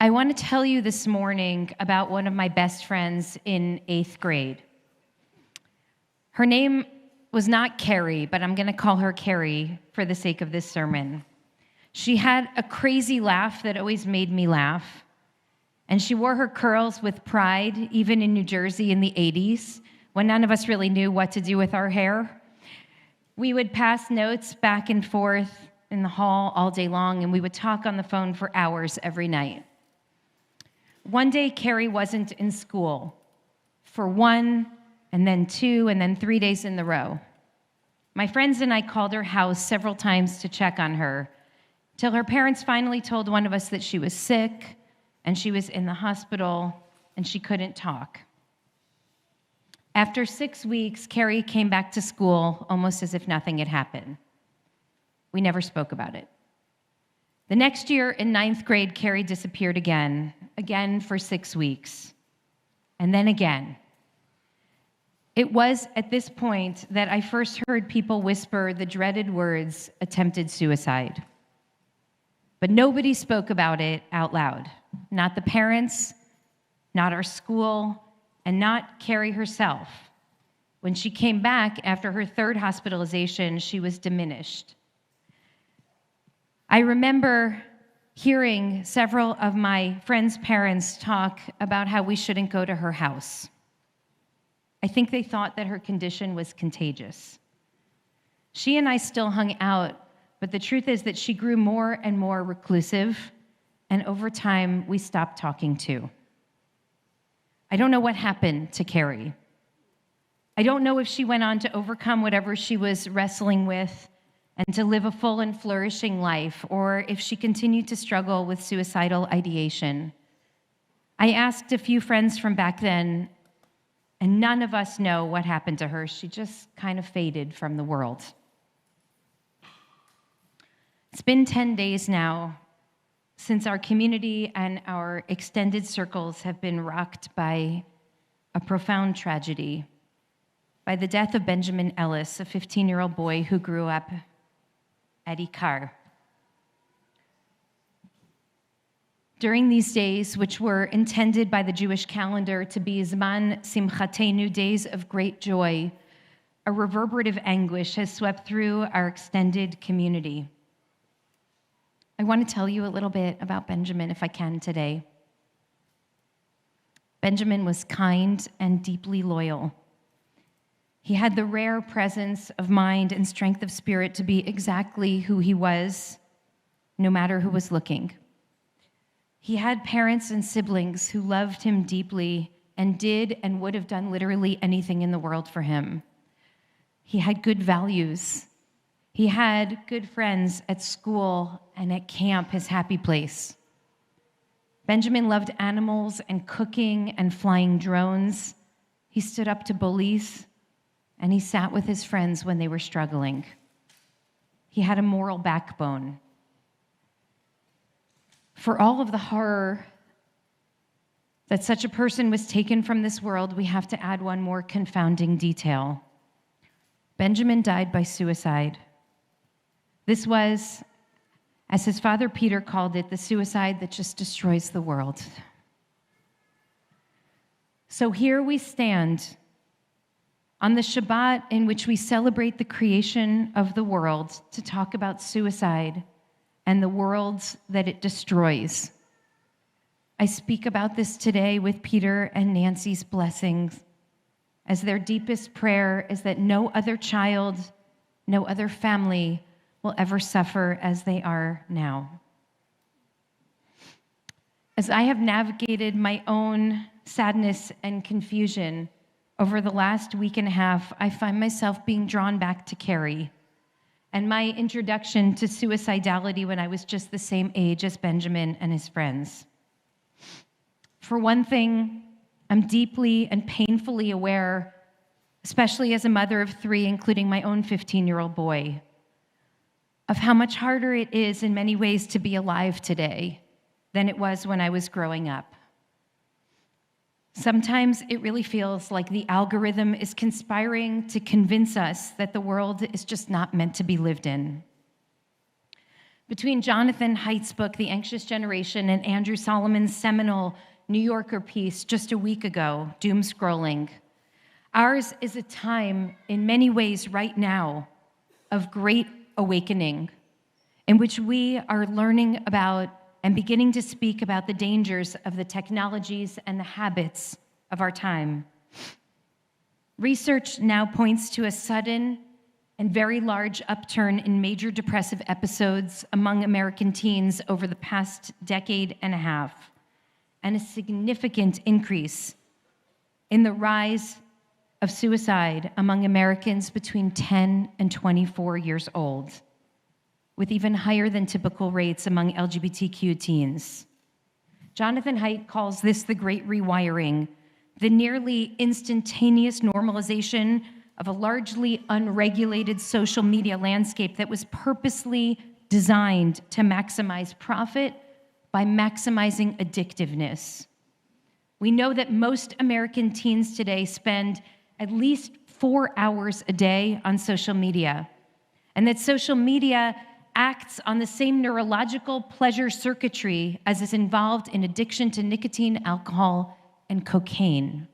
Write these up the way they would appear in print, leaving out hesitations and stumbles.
I want to tell you this morning about one of my best friends in 8th grade. Her name was not Carrie, but I'm going to call her Carrie for the sake of this sermon. She had a crazy laugh that always made me laugh, and she wore her curls with pride, even in New Jersey in the 80s, when none of us really knew what to do with our hair. We would pass notes back and forth in the hall all day long, and we would talk on the phone for hours every night. One day, Carrie wasn't in school for 1, and then 2, and then 3 days in a row. My friends and I called her house several times to check on her, till her parents finally told one of us that she was sick, and she was in the hospital, and she couldn't talk. After 6 weeks, Carrie came back to school almost as if nothing had happened. We never spoke about it. The next year in 9th grade, Carrie disappeared again for 6 weeks, and then again. It was at this point that I first heard people whisper the dreaded words, attempted suicide. But nobody spoke about it out loud. Not the parents, not our school, and not Carrie herself. When she came back after her 3rd hospitalization, she was diminished. I remember hearing several of my friends' parents talk about how we shouldn't go to her house. I think they thought that her condition was contagious. She and I still hung out, but the truth is that she grew more and more reclusive, and over time, we stopped talking too. I don't know what happened to Carrie. I don't know if she went on to overcome whatever she was wrestling with and to live a full and flourishing life, or if she continued to struggle with suicidal ideation. I asked a few friends from back then, and none of us know what happened to her. She just kind of faded from the world. It's been 10 days now since our community and our extended circles have been rocked by a profound tragedy, by the death of Benjamin Ellis, a 15-year-old boy who grew up at IKAR. During these days, which were intended by the Jewish calendar to be Zman Simchatenu, days of great joy, a reverberative anguish has swept through our extended community. I want to tell you a little bit about Benjamin, if I can, today. Benjamin was kind and deeply loyal. He had the rare presence of mind and strength of spirit to be exactly who he was, no matter who was looking. He had parents and siblings who loved him deeply and did and would have done literally anything in the world for him. He had good values. He had good friends at school and at camp, his happy place. Benjamin loved animals and cooking and flying drones. He stood up to bullies, and he sat with his friends when they were struggling. He had a moral backbone. For all of the horror that such a person was taken from this world, we have to add one more confounding detail. Benjamin died by suicide. This was, as his father Peter called it, the suicide that just destroys the world. So here we stand on the Shabbat in which we celebrate the creation of the world to talk about suicide and the worlds that it destroys. I speak about this today with Peter and Nancy's blessings, as their deepest prayer is that no other child, no other family will ever suffer as they are now. As I have navigated my own sadness and confusion over the last week and a half, I find myself being drawn back to Carrie and my introduction to suicidality when I was just the same age as Benjamin and his friends. For one thing, I'm deeply and painfully aware, especially as a mother of 3, including my own 15-year-old boy, of how much harder it is in many ways to be alive today than it was when I was growing up. Sometimes it really feels like the algorithm is conspiring to convince us that the world is just not meant to be lived in. Between Jonathan Haidt's book, The Anxious Generation, and Andrew Solomon's seminal New Yorker piece just a week ago, Doom Scrolling, ours is a time, in many ways right now, of great awakening, in which we are learning about and beginning to speak about the dangers of the technologies and the habits of our time. Research now points to a sudden and very large upturn in major depressive episodes among American teens over the past decade and a half, and a significant increase in the rise of suicide among Americans between 10 and 24 years old, with even higher than typical rates among LGBTQ teens. Jonathan Haidt calls this the Great Rewiring, the nearly instantaneous normalization of a largely unregulated social media landscape that was purposely designed to maximize profit by maximizing addictiveness. We know that most American teens today spend at least 4 hours a day on social media, and that social media acts on the same neurological pleasure circuitry as is involved in addiction to nicotine, alcohol, and cocaine.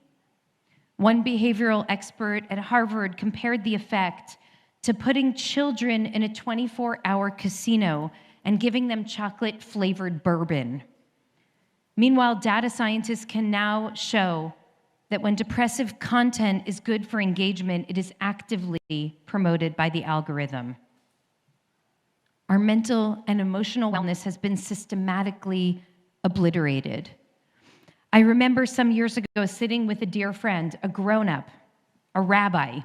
One behavioral expert at Harvard compared the effect to putting children in a 24-hour casino and giving them chocolate-flavored bourbon. Meanwhile, data scientists can now show that when depressive content is good for engagement, it is actively promoted by the algorithm. Our mental and emotional wellness has been systematically obliterated. I remember some years ago sitting with a dear friend, a grown-up, a rabbi.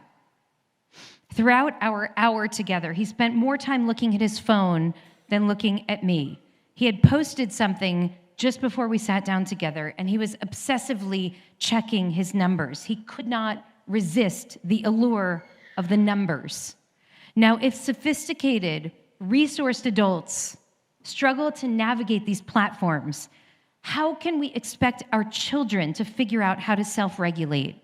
Throughout our hour together, he spent more time looking at his phone than looking at me. He had posted something just before we sat down together, and he was obsessively checking his numbers. He could not resist the allure of the numbers. Now, if sophisticated, resourced adults struggle to navigate these platforms, how can we expect our children to figure out how to self-regulate,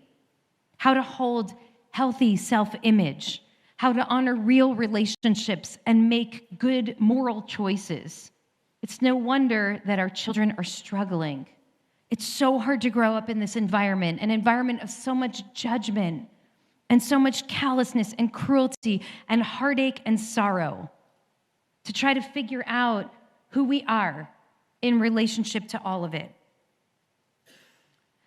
how to hold healthy self-image, how to honor real relationships and make good moral choices? It's no wonder that our children are struggling. It's so hard to grow up in this environment, an environment of so much judgment and so much callousness and cruelty and heartache and sorrow, to try to figure out who we are in relationship to all of it.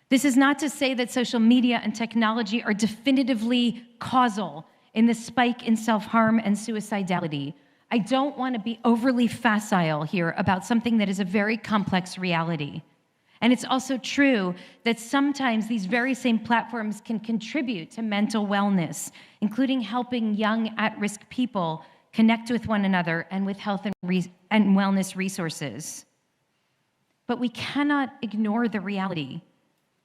This is not to say that social media and technology are definitively causal in the spike in self-harm and suicidality. I don't want to be overly facile here about something that is a very complex reality. And it's also true that sometimes these very same platforms can contribute to mental wellness, including helping young at-risk people connect with one another and with health and wellness resources. But we cannot ignore the reality.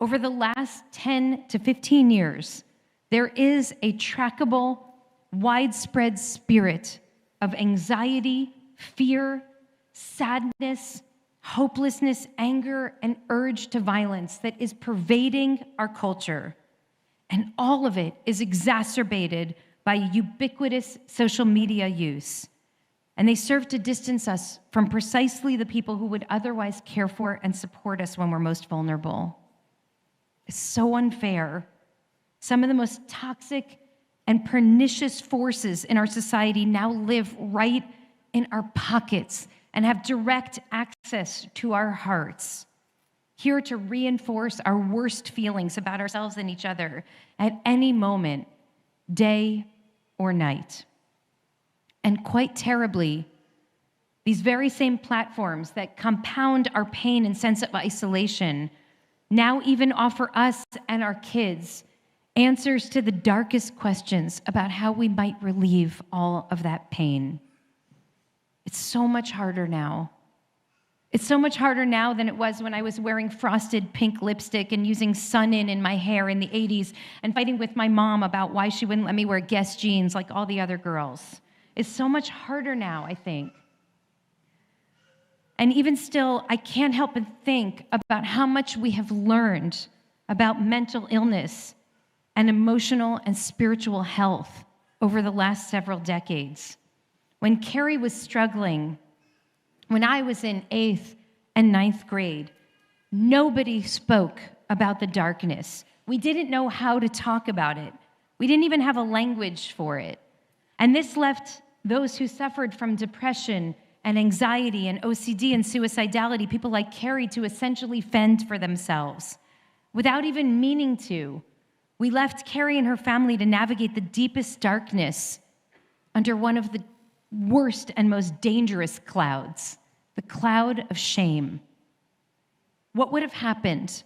Over the last 10 to 15 years, there is a trackable, widespread spirit of anxiety, fear, sadness, hopelessness, anger, and urge to violence that is pervading our culture. And all of it is exacerbated by ubiquitous social media use. And they serve to distance us from precisely the people who would otherwise care for and support us when we're most vulnerable. It's so unfair. Some of the most toxic and pernicious forces in our society now live right in our pockets and have direct access to our hearts, here to reinforce our worst feelings about ourselves and each other at any moment, day or night. And quite terribly, these very same platforms that compound our pain and sense of isolation now even offer us and our kids answers to the darkest questions about how we might relieve all of that pain. It's so much harder now. It's so much harder now than it was when I was wearing frosted pink lipstick and using sun-in in my hair in the 80s and fighting with my mom about why she wouldn't let me wear Guess jeans like all the other girls. It's so much harder now, I think. And even still, I can't help but think about how much we have learned about mental illness and emotional and spiritual health over the last several decades. When Carrie was struggling When I was in 8th and 9th grade, nobody spoke about the darkness. We didn't know how to talk about it. We didn't even have a language for it. And this left those who suffered from depression and anxiety and OCD and suicidality, people like Carrie, to essentially fend for themselves. Without even meaning to, we left Carrie and her family to navigate the deepest darkness under one of the worst and most dangerous clouds, the cloud of shame. What would have happened,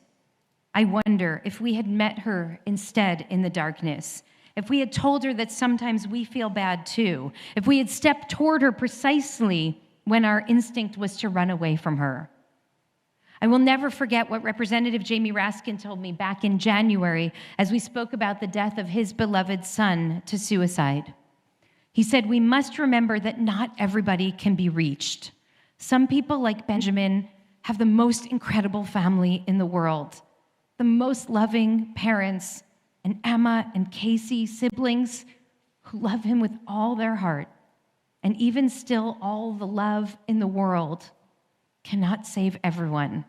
I wonder, if we had met her instead in the darkness? If we had told her that sometimes we feel bad too? If we had stepped toward her precisely when our instinct was to run away from her? I will never forget what Representative Jamie Raskin told me back in January as we spoke about the death of his beloved son to suicide. He said, "We must remember that not everybody can be reached. Some people, like Benjamin, have the most incredible family in the world, the most loving parents, and Emma and Casey, siblings who love him with all their heart. And even still, all the love in the world cannot save everyone.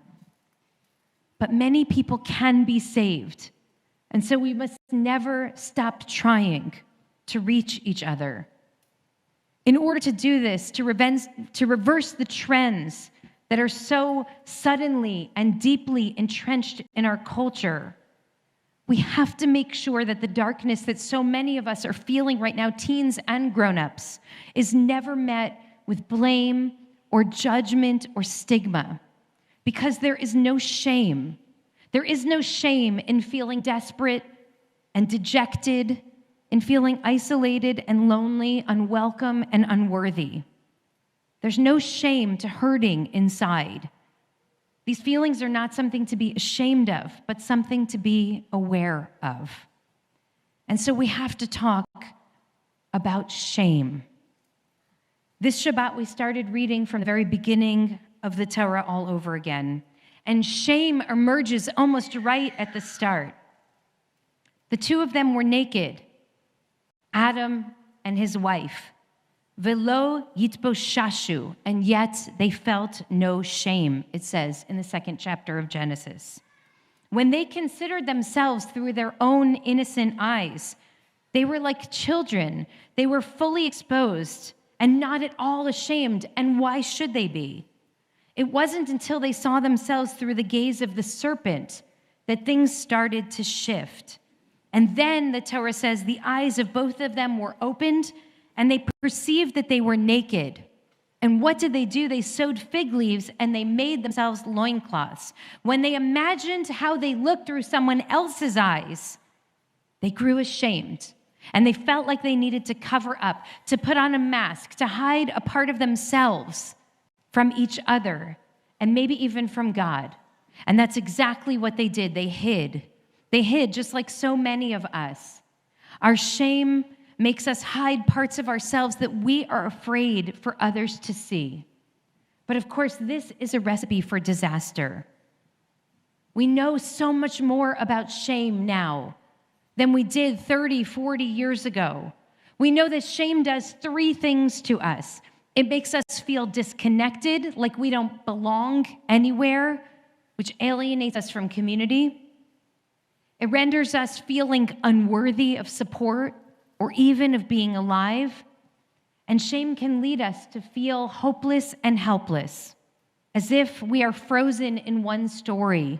But many people can be saved. And so we must never stop trying to reach each other. In order to do this, to reverse the trends that are so suddenly and deeply entrenched in our culture, we have to make sure that the darkness that so many of us are feeling right now, teens and grown-ups, is never met with blame or judgment or stigma. Because there is no shame. There is no shame in feeling desperate and dejected, in feeling isolated and lonely, unwelcome and unworthy. There's no shame to hurting inside. These feelings are not something to be ashamed of, but something to be aware of. And so we have to talk about shame. This Shabbat, we started reading from the very beginning of the Torah all over again. And shame emerges almost right at the start. The two of them were naked, Adam and his wife. Velo yitboshashu, and yet they felt no shame, it says in the 2nd chapter of Genesis. When they considered themselves through their own innocent eyes, they were like children. They were fully exposed and not at all ashamed. And why should they be? It wasn't until they saw themselves through the gaze of the serpent that things started to shift. And then the Torah says the eyes of both of them were opened and they perceived that they were naked. And what did they do? They sewed fig leaves and they made themselves loincloths. When they imagined how they looked through someone else's eyes, they grew ashamed. And they felt like they needed to cover up, to put on a mask, to hide a part of themselves from each other, and maybe even from God. And that's exactly what they did. They hid. They hid just like so many of us. Our shame makes us hide parts of ourselves that we are afraid for others to see. But of course, this is a recipe for disaster. We know so much more about shame now than we did 30, 40 years ago. We know that shame does 3 things to us. It makes us feel disconnected, like we don't belong anywhere, which alienates us from community. It renders us feeling unworthy of support or even of being alive. And shame can lead us to feel hopeless and helpless, as if we are frozen in one story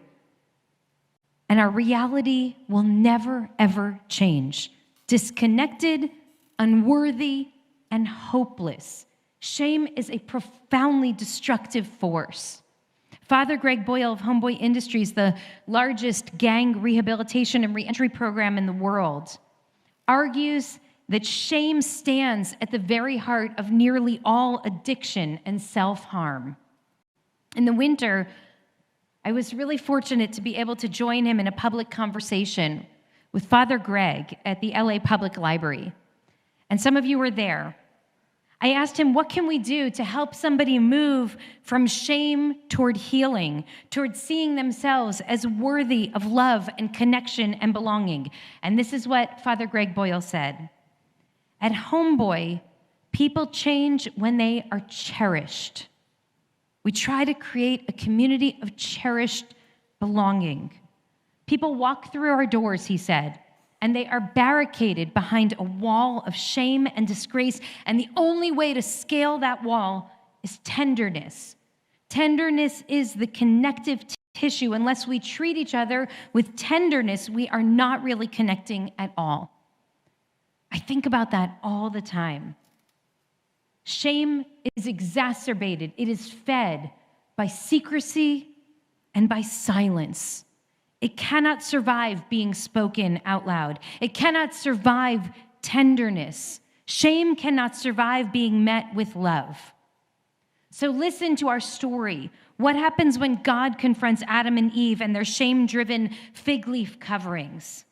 and our reality will never, ever change. Disconnected, unworthy, and hopeless. Shame is a profoundly destructive force. Father Greg Boyle of Homeboy Industries, the largest gang rehabilitation and reentry program in the world, argues that shame stands at the very heart of nearly all addiction and self-harm. In the winter, I was really fortunate to be able to join him in a public conversation with Father Greg at the LA Public Library. And some of you were there. I asked him, what can we do to help somebody move from shame toward healing, toward seeing themselves as worthy of love and connection and belonging? And this is what Father Greg Boyle said. At Homeboy, people change when they are cherished. We try to create a community of cherished belonging. People walk through our doors, he said, and they are barricaded behind a wall of shame and disgrace, and the only way to scale that wall is tenderness. Tenderness is the connective tissue. Unless we treat each other with tenderness, we are not really connecting at all. I think about that all the time. Shame is exacerbated. It is fed by secrecy and by silence. It cannot survive being spoken out loud. It cannot survive tenderness. Shame cannot survive being met with love. So listen to our story. What happens when God confronts Adam and Eve and their shame-driven fig leaf coverings?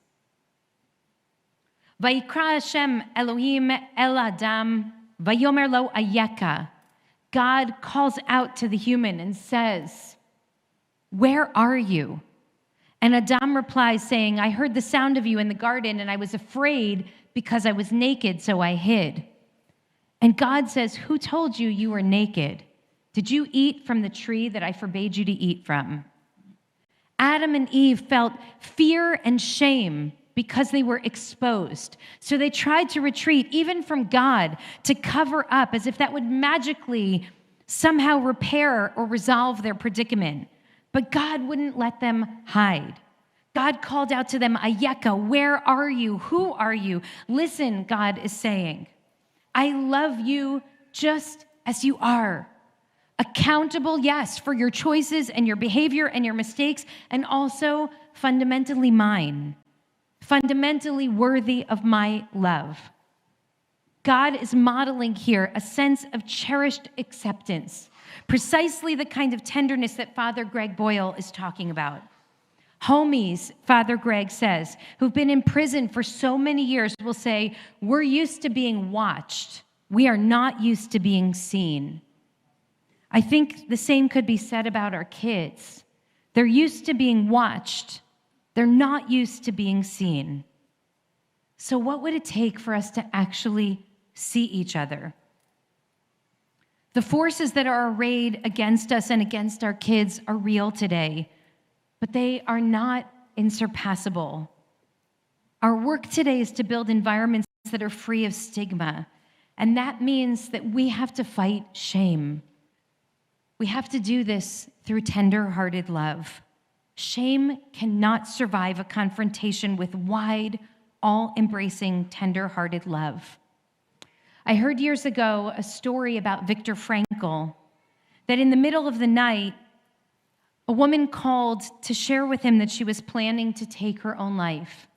Vayikra Hashem Elohim el Adam vayomer lo ayeka. God calls out to the human and says, "Where are you?" And Adam replies saying, "I heard the sound of you in the garden and I was afraid because I was naked, so I hid." And God says, "Who told you you were naked? Did you eat from the tree that I forbade you to eat from?" Adam and Eve felt fear and shame because they were exposed. So they tried to retreat even from God, to cover up, as if that would magically somehow repair or resolve their predicament. But God wouldn't let them hide. God called out to them, "Ayeka, where are you? Who are you?" Listen, God is saying, I love you just as you are. Accountable, yes, for your choices and your behavior and your mistakes, and also fundamentally mine. Fundamentally worthy of my love. God is modeling here a sense of cherished acceptance, precisely the kind of tenderness that Father Greg Boyle is talking about. Homies, Father Greg says, who've been in prison for so many years will say, "We're used to being watched. We are not used to being seen." I think the same could be said about our kids. They're used to being watched. They're not used to being seen. So what would it take for us to actually see each other? The forces that are arrayed against us and against our kids are real today, but they are not insurpassable. Our work today is to build environments that are free of stigma, and that means that we have to fight shame. We have to do this through tenderhearted love. Shame cannot survive a confrontation with wide, all-embracing, tender-hearted love. I heard years ago a story about Viktor Frankl, that in the middle of the night, a woman called to share with him that she was planning to take her own life.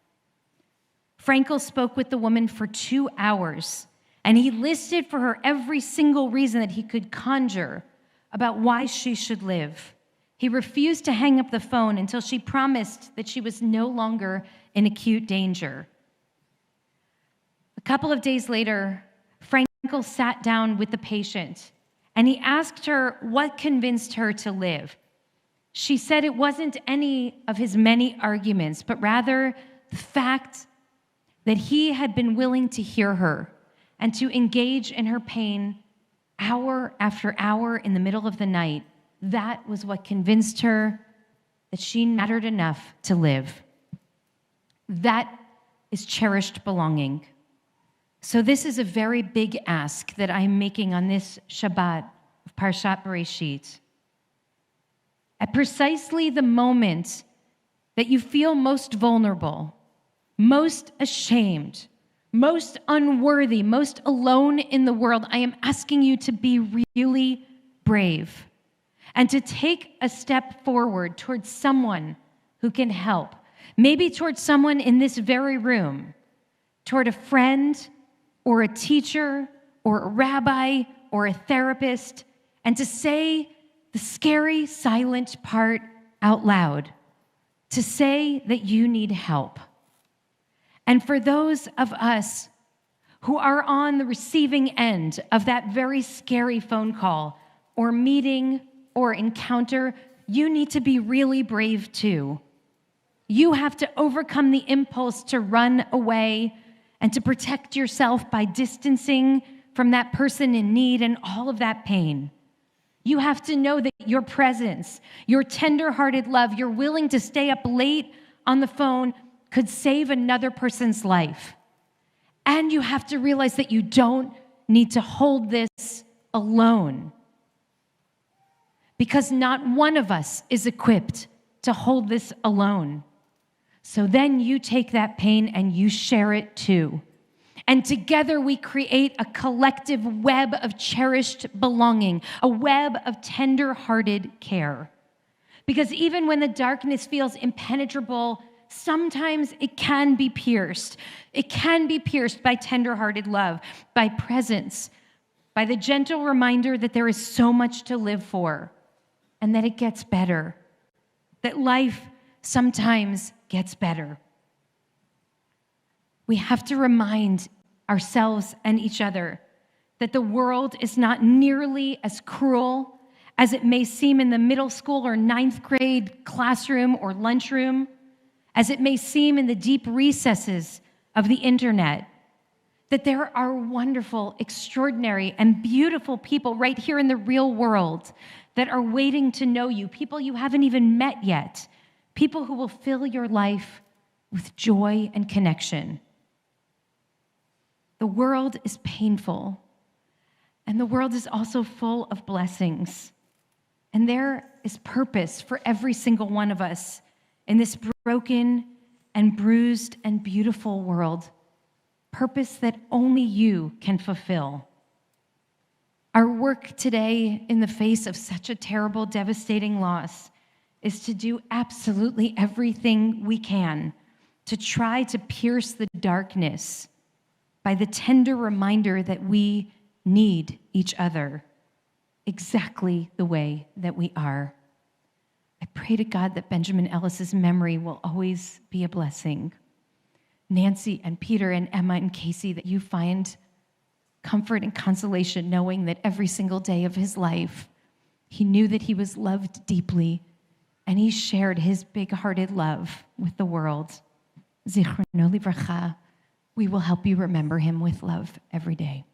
Frankl spoke with the woman for 2 hours, and he listed for her every single reason that he could conjure about why she should live. He refused to hang up the phone until she promised that she was no longer in acute danger. A couple of days later, Frankl sat down with the patient, and he asked her what convinced her to live. She said it wasn't any of his many arguments, but rather the fact that he had been willing to hear her and to engage in her pain hour after hour in the middle of the night. That was what convinced her that she mattered enough to live. That is cherished belonging. So this is a very big ask that I'm making on this Shabbat of Parshat Bereishit. At precisely the moment that you feel most vulnerable, most ashamed, most unworthy, most alone in the world, I am asking you to be really brave and to take a step forward towards someone who can help. Maybe towards someone in this very room, toward a friend or a teacher or a rabbi or a therapist, and to say the scary, silent part out loud, to say that you need help. And for those of us who are on the receiving end of that very scary phone call or meeting or encounter, you need to be really brave too. You have to overcome the impulse to run away and to protect yourself by distancing from that person in need and all of that pain. You have to know that your presence, your tenderhearted love, you're willing to stay up late on the phone could save another person's life. And you have to realize that you don't need to hold this alone. Because not one of us is equipped to hold this alone. So then you take that pain and you share it too. And together we create a collective web of cherished belonging, a web of tender-hearted care. Because even when the darkness feels impenetrable, sometimes it can be pierced. It can be pierced by tender-hearted love, by presence, by the gentle reminder that there is so much to live for and that it gets better, that life sometimes gets better. We have to remind ourselves and each other that the world is not nearly as cruel as it may seem in the middle school or ninth grade classroom or lunchroom, as it may seem in the deep recesses of the internet, that there are wonderful, extraordinary, and beautiful people right here in the real world that are waiting to know you, people you haven't even met yet, people who will fill your life with joy and connection. The world is painful, and the world is also full of blessings. And there is purpose for every single one of us in this broken and bruised and beautiful world, purpose that only you can fulfill. Our work today in the face of such a terrible, devastating loss is to do absolutely everything we can to try to pierce the darkness by the tender reminder that we need each other exactly the way that we are. I pray to God that Benjamin Ellis's memory will always be a blessing. Nancy and Peter and Emma and Casey, that you find comfort and consolation knowing that every single day of his life, he knew that he was loved deeply and he shared his big-hearted love with the world. Zichrono livracha. We will help you remember him with love every day.